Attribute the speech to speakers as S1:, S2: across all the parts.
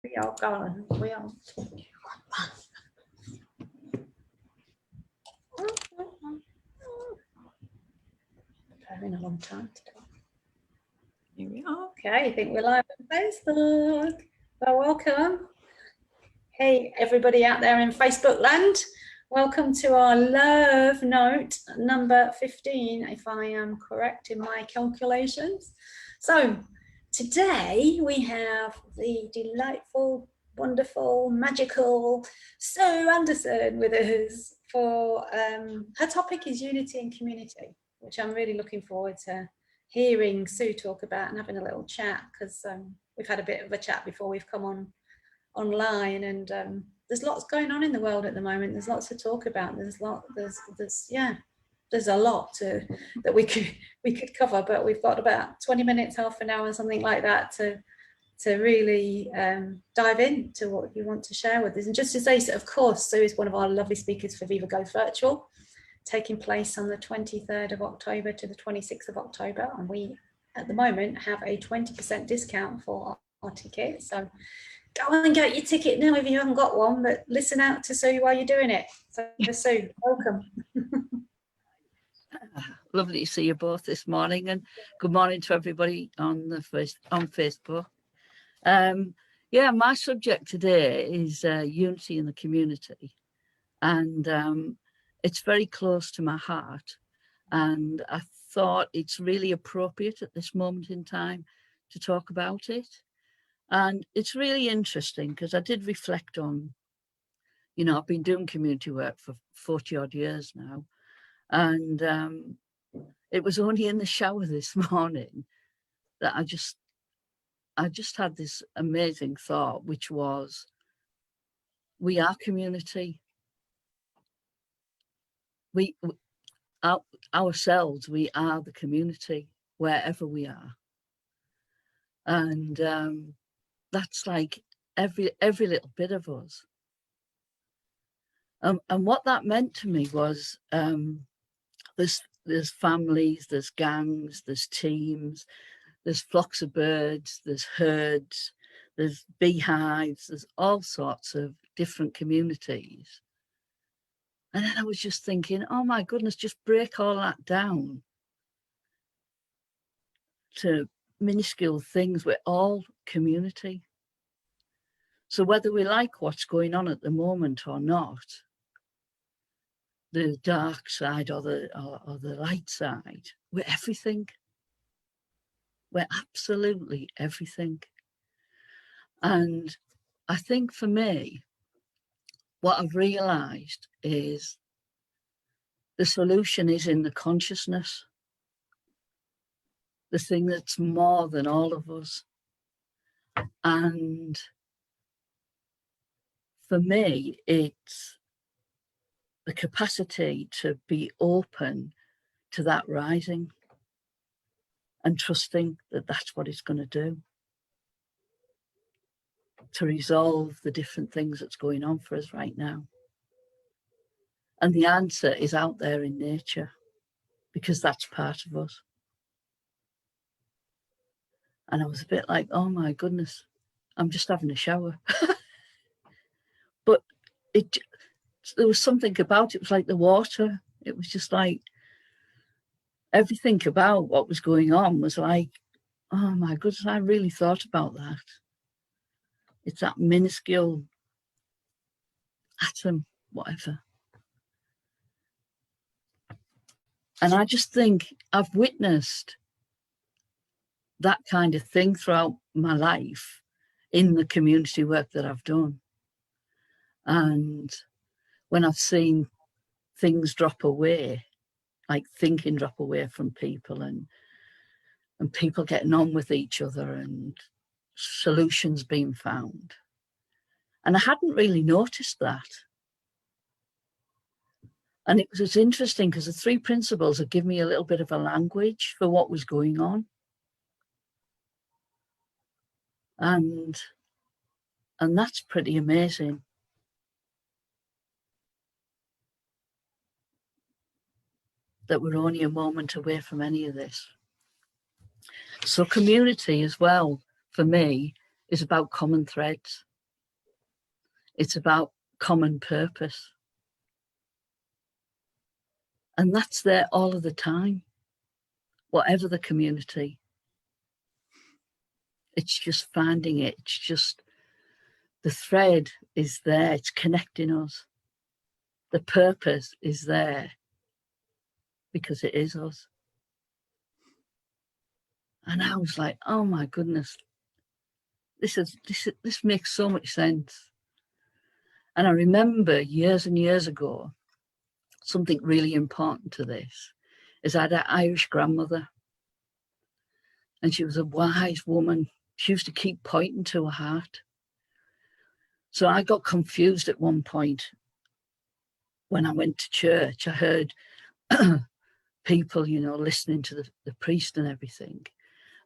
S1: We are going. We are. Having a long time today. Here we are. Okay, I think we're live on Facebook. Well, welcome. Hey, everybody out there in Facebook land. Welcome to our love note number 15, if I am correct in my calculations. So today we have the delightful, wonderful, magical Sue Anderson with us for her topic is unity and community, which I'm really looking forward to hearing Sue talk about and having a little chat, because we've had a bit of a chat before we've come online, and there's lots going on in the world at the moment. There's lots to talk about. There's a lot that we could cover, but we've got about 20 minutes, half an hour, something like that, to really dive into what you want to share with us. And just to say, so of course, Sue is one of our lovely speakers for Viva Go Virtual, taking place on the 23rd of October to the 26th of October, and we at the moment have a 20% discount for our tickets. So go and get your ticket now if you haven't got one, but listen out to Sue while you're doing it. So Sue, welcome.
S2: Lovely to see you both this morning, and good morning to everybody on Facebook. Yeah, my subject today is unity in the community, and it's very close to my heart, and I thought it's really appropriate at this moment in time to talk about it. And it's really interesting because I did reflect on, you know, I've been doing community work for 40 odd years now, and it was only in the shower this morning that I just had this amazing thought, which was, we are community. Ourselves, we are the community wherever we are. And that's like every little bit of us. And what that meant to me was there's families, there's gangs, there's teams, there's flocks of birds, there's herds, there's beehives, there's all sorts of different communities. And then I was just thinking, oh my goodness, just break all that down to minuscule things. We're all community. So whether we like what's going on at the moment or not, the dark side or the light side, we're everything. We're absolutely everything. And I think for me, what I've realized is the solution is in the consciousness, the thing that's more than all of us. And for me, it's the capacity to be open to that rising and trusting that that's what it's going to do, to resolve the different things that's going on for us right now. And the answer is out there in nature, because that's part of us. And I was a bit like, oh my goodness, I'm just having a shower. But there was something about it. It was like the water. It was just like everything about what was going on was like, oh my goodness, I really thought about that. It's that minuscule atom, whatever. And I just think I've witnessed that kind of thing throughout my life in the community work that I've done. And when I've seen things drop away, like thinking drop away from people, and people getting on with each other and solutions being found. And I hadn't really noticed that. And it was interesting because the three principles have given me a little bit of a language for what was going on. And that's pretty amazing. That we're only a moment away from any of this. So community as well, for me, is about common threads. It's about common purpose. And that's there all of the time, whatever the community. It's just finding it. It's just the thread is there. It's connecting us. The purpose is there because it is us. And I was like, oh my goodness, this makes so much sense. And I remember years and years ago, something really important to this is I had an Irish grandmother, and she was a wise woman. She used to keep pointing to her heart. So I got confused at one point when I went to church. I heard people, listening to the priest and everything.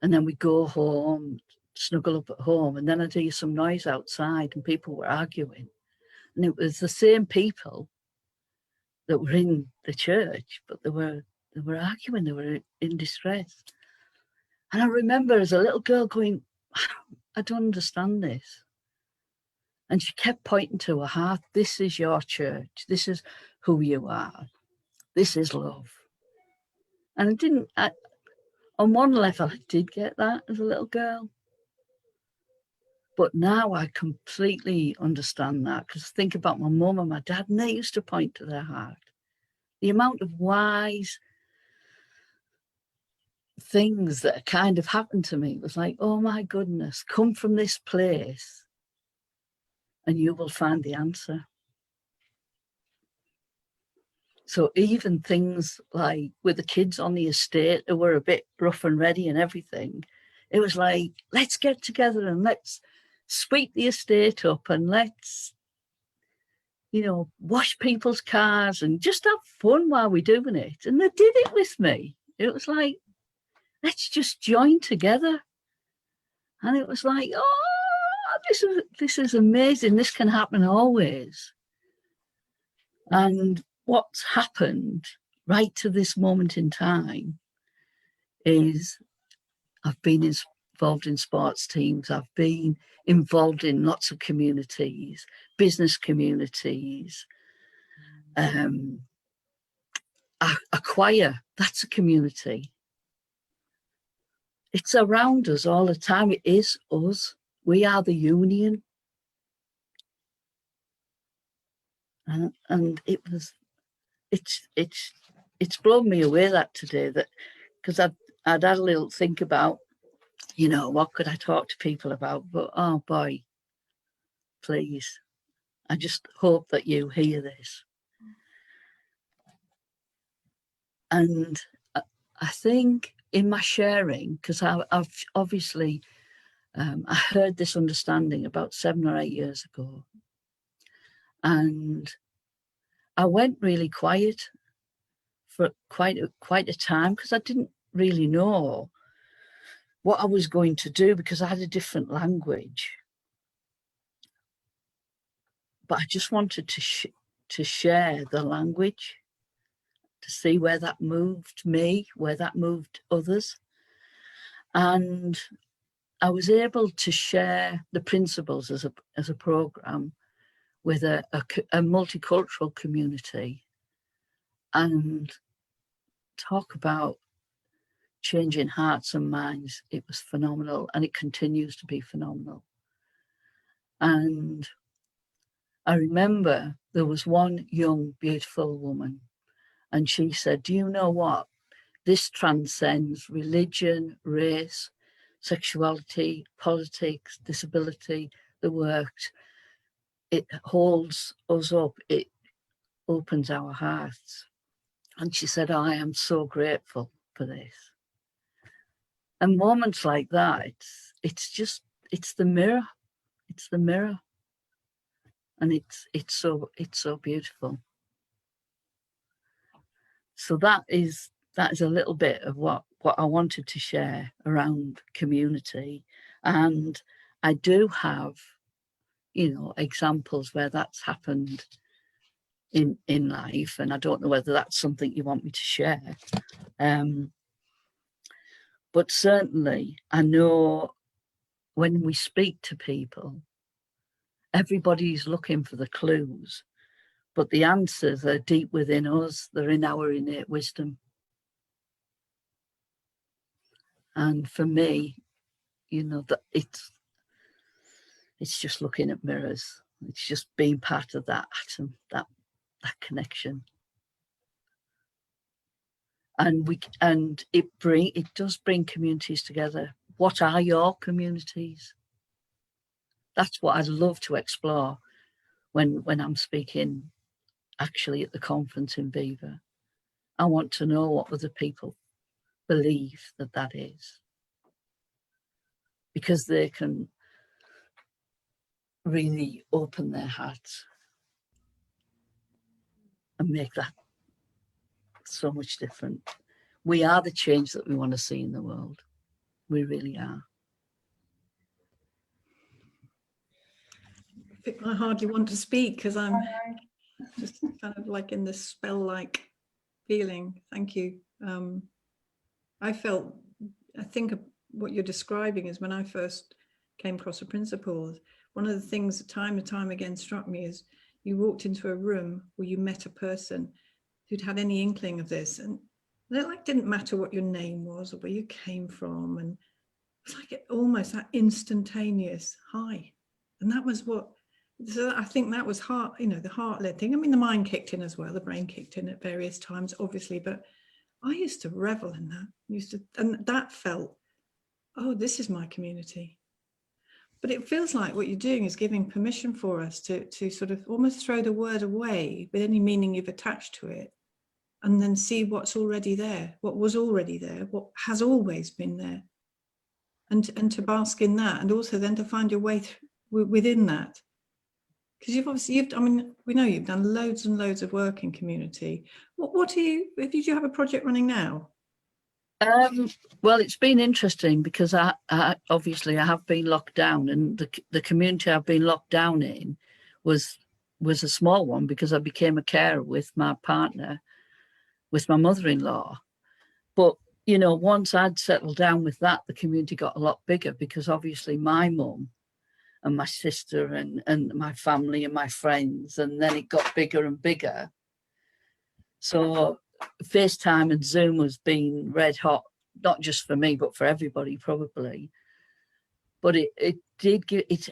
S2: And then we go home, snuggle up at home, and then I'd hear some noise outside and people were arguing. And it was the same people that were in the church, but they were arguing, they were in distress. And I remember as a little girl going, I don't understand this. And she kept pointing to her heart, this is your church, this is who you are, this is love. And on one level, I did get that as a little girl. But now I completely understand that, because think about my mum and my dad, and they used to point to their heart. The amount of wise things that kind of happened to me was like, oh my goodness, come from this place and you will find the answer. So even things like with the kids on the estate who were a bit rough and ready and everything, it was like, let's get together and let's sweep the estate up and let's, wash people's cars and just have fun while we're doing it. And they did it with me. It was like, let's just join together. And it was like, oh, this is amazing. This can happen always. And what's happened right to this moment in time is I've been involved in sports teams. I've been involved in lots of communities, business communities. A choir, that's a community. It's around us all the time. It is us. We are the union. And it's blown me away that today, that because I'd had a little think about, what could I talk to people about? But oh boy, please, I just hope that you hear this. And I think in my sharing, because I've obviously, I heard this understanding about 7 or 8 years ago. And I went really quiet for quite a time, because I didn't really know what I was going to do, because I had a different language. But I just wanted to share the language, to see where that moved me, where that moved others. And I was able to share the principles as a program with a multicultural community and talk about changing hearts and minds. It was phenomenal, and it continues to be phenomenal. And I remember there was one young, beautiful woman, and she said, do you know what? This transcends religion, race, sexuality, politics, disability, the works. It holds us up. It opens our hearts. And she said, I am so grateful for this. And moments like that, it's the mirror. It's the mirror. And it's so beautiful. So that is a little bit of what I wanted to share around community. And I do have, examples where that's happened in life. And I don't know whether that's something you want me to share. But certainly I know when we speak to people, everybody's looking for the clues, but the answers are deep within us. They're in our innate wisdom. And for me, you know, that it's just looking at mirrors. It's just being part of that atom, that connection. And it does bring communities together. What are your communities? That's what I'd love to explore when I'm speaking actually at the conference in Beaver. I want to know what other people believe that is, because they can really open their hearts and make that so much different. We are the change that we want to see in the world. We really are.
S3: I hardly want to speak because I'm just kind of like in this spell-like feeling. Thank you. I think what you're describing is when I first came across the principles, one of the things that time and time again struck me is you walked into a room where you met a person who'd had any inkling of this, and it like didn't matter what your name was or where you came from, and it's like almost that instantaneous hi. And that was what, so I think that was the heart-led thing. I mean, the mind kicked in as well, the brain kicked in at various times, obviously, but I used to revel in that. And that felt, oh, this is my community. But it feels like what you're doing is giving permission for us to sort of almost throw the word away with any meaning you've attached to it, and then see what's already there, what was already there, what has always been there, and to bask in that, and also then to find your way within that. Because I mean, we know you've done loads and loads of work in community. Did you have a project running now?
S2: Well, it's been interesting because I obviously I have been locked down, and the community I've been locked down in was a small one because I became a carer with my partner, with my mother-in-law. But, you know, once I'd settled down with that, the community got a lot bigger because obviously my mum and my sister and my family and my friends, and then it got bigger and bigger. So FaceTime and Zoom has been red hot, not just for me, but for everybody probably. But it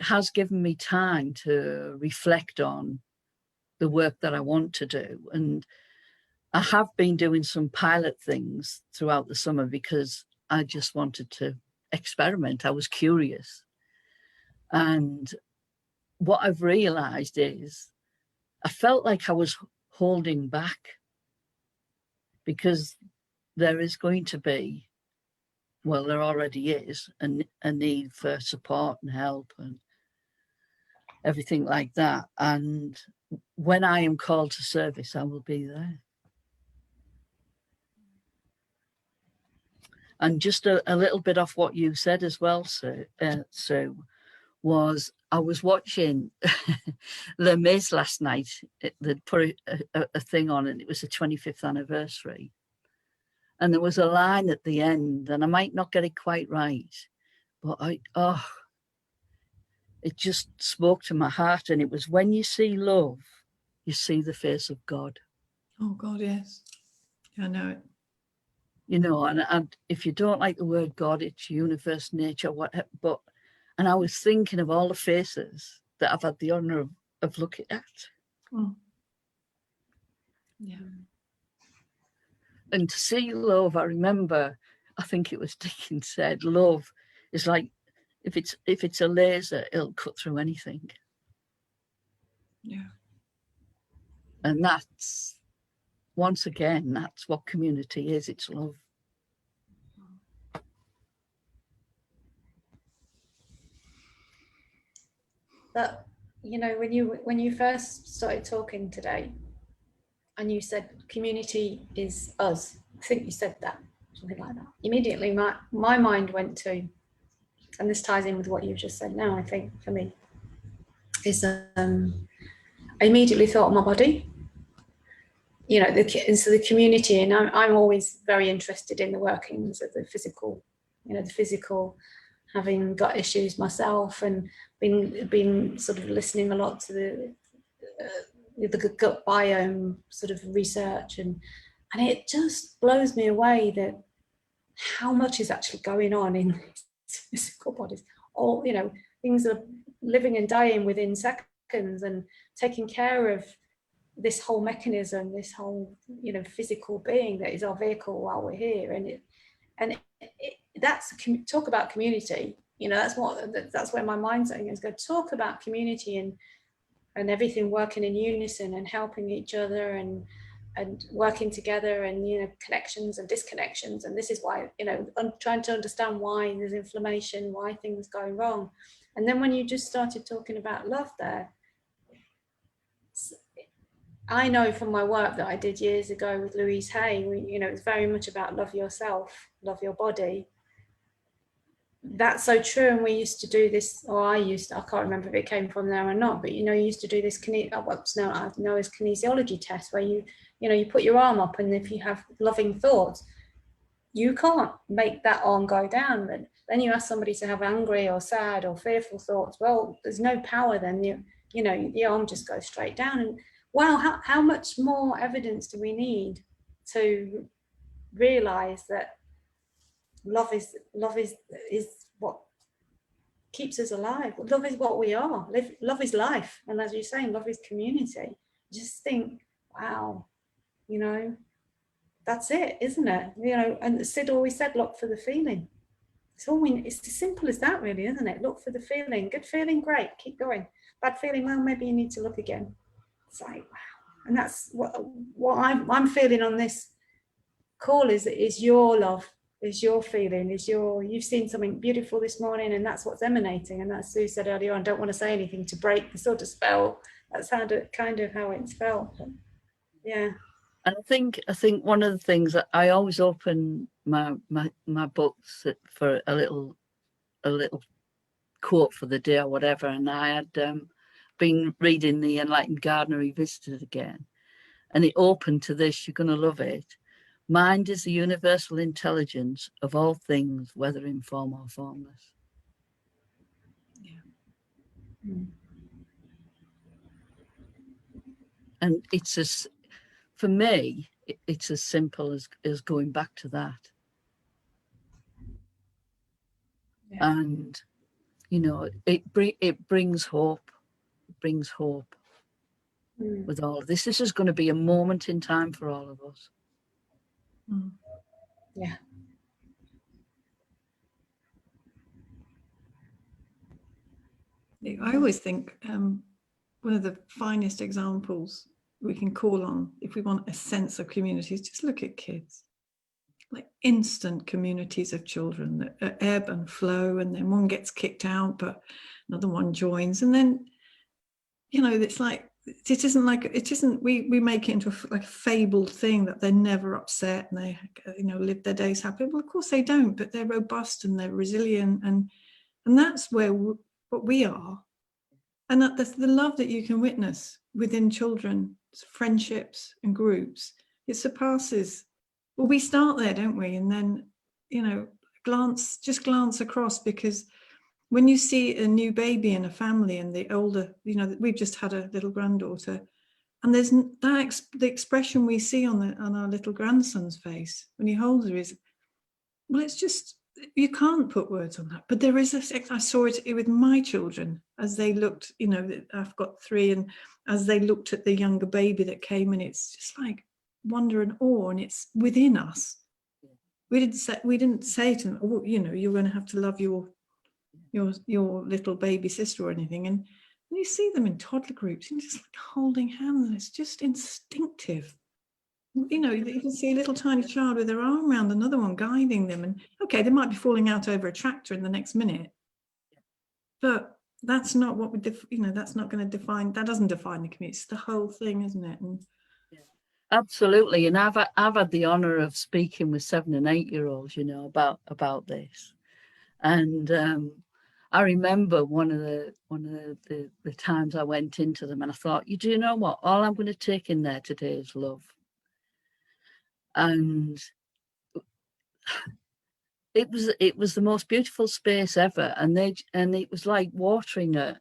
S2: has given me time to reflect on the work that I want to do. And I have been doing some pilot things throughout the summer because I just wanted to experiment. I was curious. And what I've realized is I felt like I was holding back, because there is going to be, well, there already is a need for support and help and everything like that. And when I am called to service, I will be there. And just a little bit off what you said as well, Sue, was I was watching Les Mis last night. They'd put a thing on, and it was the 25th anniversary. And there was a line at the end, and I might not get it quite right, but it just spoke to my heart. And it was, when you see love, you see the face of God.
S3: Oh God, yes. I know it.
S2: You know, and if you don't like the word God, it's universe, nature, whatever. And I was thinking of all the faces that I've had the honor of looking at.
S3: Oh. Yeah.
S2: And to see love, I remember, I think it was Dickens said, love is like, if it's a laser, it'll cut through anything.
S3: Yeah.
S2: And that's, once again, that's what community is. It's love.
S1: That, you know, when you first started talking today, and you said community is us, I think you said that, something like that. Immediately, my mind went to, and this ties in with what you've just said now, I think, for me, is I immediately thought of my body. You know, so the community, and I'm always very interested in the workings of the physical, you know, the physical having gut issues myself, and been sort of listening a lot to the gut biome sort of research, and it just blows me away that how much is actually going on in physical bodies. All, you know, things are living and dying within seconds, and taking care of this whole mechanism, this whole, you know, physical being that is our vehicle while we're here. And that's, talk about community, you know, that's where my mind's going, is go talk about community, and everything working in unison and helping each other, and working together, and, you know, connections and disconnections. And this is why, you know, I'm trying to understand why there's inflammation, why things go wrong. And then when you just started talking about love there, I know from my work that I did years ago with Louise Hay, you know, it's very much about love yourself, love your body. That's so true. And we used to do this, or I can't remember if it came from there or not, but, you know, you used to do this what's now I know as kinesiology test, where you know, you put your arm up, and if you have loving thoughts, you can't make that arm go down. But then you ask somebody to have angry or sad or fearful thoughts, well, there's no power then. You know, the arm just goes straight down. And wow, how much more evidence do we need to realize that love is what keeps us alive? Love is what we are. Love is life. And as you're saying, love is community. Just think, wow, you know, that's it, isn't it? You know, and Sid always said, look for the feeling. It's as simple as that, really, isn't it? Look for the feeling. Good feeling, great, keep going. Bad feeling, well, maybe you need to look again. It's like, wow. And that's what I'm feeling on this call, is your love, is your feeling, you've seen something beautiful this morning, and that's what's emanating. And that's Sue said earlier on, don't want to say anything to break the sort of spell. That's kind of how it's felt. But yeah.
S2: And I think one of the things that I always open my books for a little quote for the day or whatever, and I had been reading the Enlightened Gardener Revisited again, and it opened to this. You're going to love it. Mind is the universal intelligence of all things, whether in form or formless.
S3: Yeah.
S2: And it's for me, it's as simple as going back to that. Yeah. And, you know, it brings hope. It brings hope with all of this. This is going to be a moment in time for all of us.
S1: Yeah.
S3: I always think one of the finest examples we can call on if we want a sense of community is just look at kids. Like instant communities of children that ebb and flow, and then one gets kicked out but another one joins, and then, you know, it's like we make it into like a fabled thing that they're never upset and they, you know, live their days happy. Well, of course they don't, but they're robust and they're resilient, and that's where what we are. And that's the love that you can witness within children, friendships and groups. It surpasses. Well, we start there, don't we? And then, you know, glance across, because when you see a new baby in a family, and the older, you know, we've just had a little granddaughter, and there's that the expression we see on our little grandson's face when he holds her is, well, it's just, you can't put words on that. But there is I saw it with my children as they looked, you know, I've got 3, and as they looked at the younger baby that came, and it's just like wonder and awe, and it's within us. We didn't say to them, oh, you know, you're going to have to love your little baby sister or anything. And you see them in toddler groups and just like holding hands, and it's just instinctive. You know, you can see a little tiny child with their arm around another one, guiding them, and okay, they might be falling out over a tractor in the next minute, but that's not what that's not going to define. That doesn't define the community. It's the whole thing, isn't it? And
S2: absolutely. And I've had the honor of speaking with 7 and 8 year olds, you know, about this, and I remember one of the times I went into them, and I thought, you do know what? All I'm going to take in there today is love. And it was the most beautiful space ever, and it was like watering a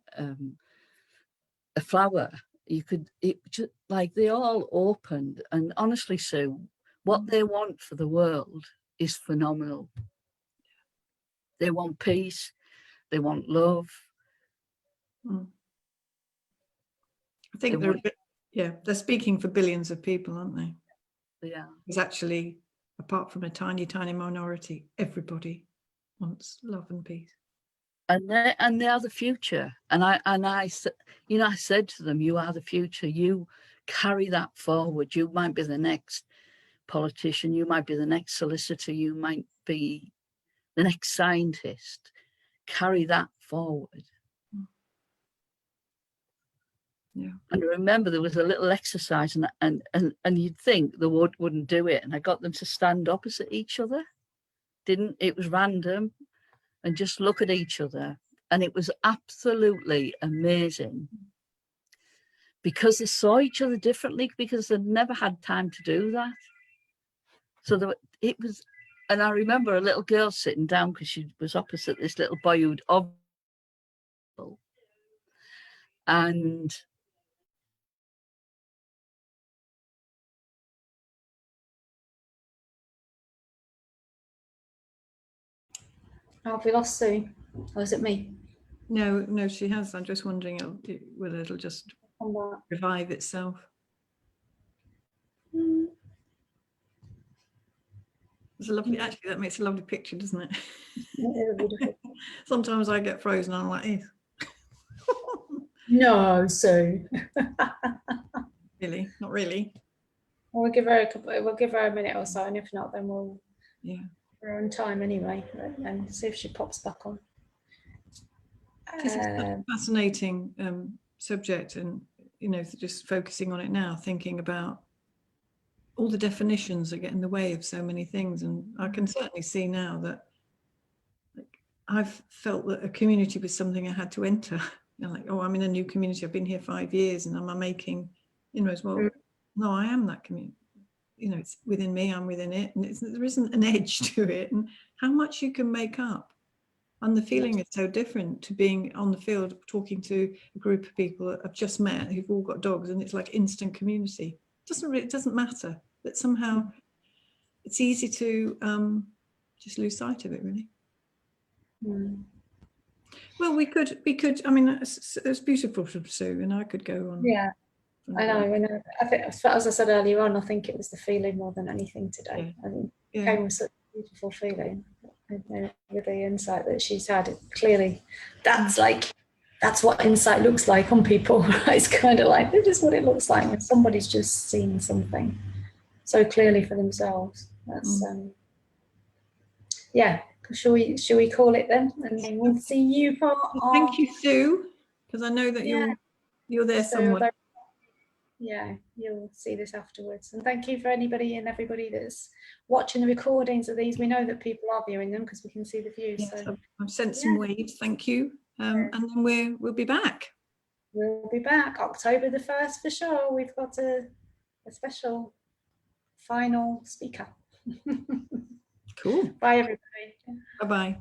S2: flower. It just like they all opened, and honestly, Sue, what they want for the world is phenomenal. They want peace, they want love.
S3: I think they're speaking for billions of people, aren't they?
S2: Yeah.
S3: It's actually, apart from a tiny, tiny minority, everybody wants love and peace.
S2: And they are the future. And I said to them, you are the future. You carry that forward. You might be the next politician. You might be the next solicitor. You might be the next scientist. Carry that forward.
S3: Yeah.
S2: And I remember there was a little exercise, and you'd think the wood wouldn't do it. And I got them to stand opposite each other. It was random, and just look at each other. And it was absolutely amazing because they saw each other differently, because they'd never had time to do that. So it was, and I remember a little girl sitting down because she was opposite this little boy who'd and
S1: have we lost Sue? Or is it me?
S3: No, she has. I'm just wondering whether it'll just revive itself. It's a lovely, actually, that makes a lovely picture, doesn't it? Sometimes I get frozen. I'm like, eh.
S1: No, Sue.
S3: Really? Not really.
S1: We'll give her a minute or so, and if not, then we're on time anyway, and see if she pops back on.
S3: It's a fascinating subject, and just focusing on it now, thinking about all the definitions that get in the way of so many things. And I can certainly see now that I've felt that a community was something I had to enter. Like, oh, I'm in a new community. I've been here 5 years, and am I making inroads? Well, no, I am that community. It's within me. I'm within it, and there isn't an edge to it. And how much you can make up, and the feeling is so different to being on the field, talking to a group of people that I've just met who've all got dogs, and it's like instant community. It doesn't matter, but somehow it's easy to just lose sight of it, really. Well, we could. I mean, it's beautiful from Sue, and I could go on.
S1: Yeah, I know. I think, as I said earlier on, I think it was the feeling more than anything today. I think it came with such a beautiful feeling, with the insight that she's had. Clearly, that's what insight looks like on people. It's kind of like, this is what it looks like when somebody's just seen something so clearly for themselves. That's yeah. Shall we call it then? And we'll see you for
S3: Thank you, Sue, because I know that you're there somewhere.
S1: Yeah, you'll see this afterwards. And thank you for anybody and everybody that's watching the recordings of these. We know that people are viewing them because we can see the views.
S3: Yes, so I've sent some waves. Thank you. And then we'll be back.
S1: We'll be back October the 1st for sure. We've got a special final speaker.
S3: Cool.
S1: Bye, everybody.
S3: Bye-bye.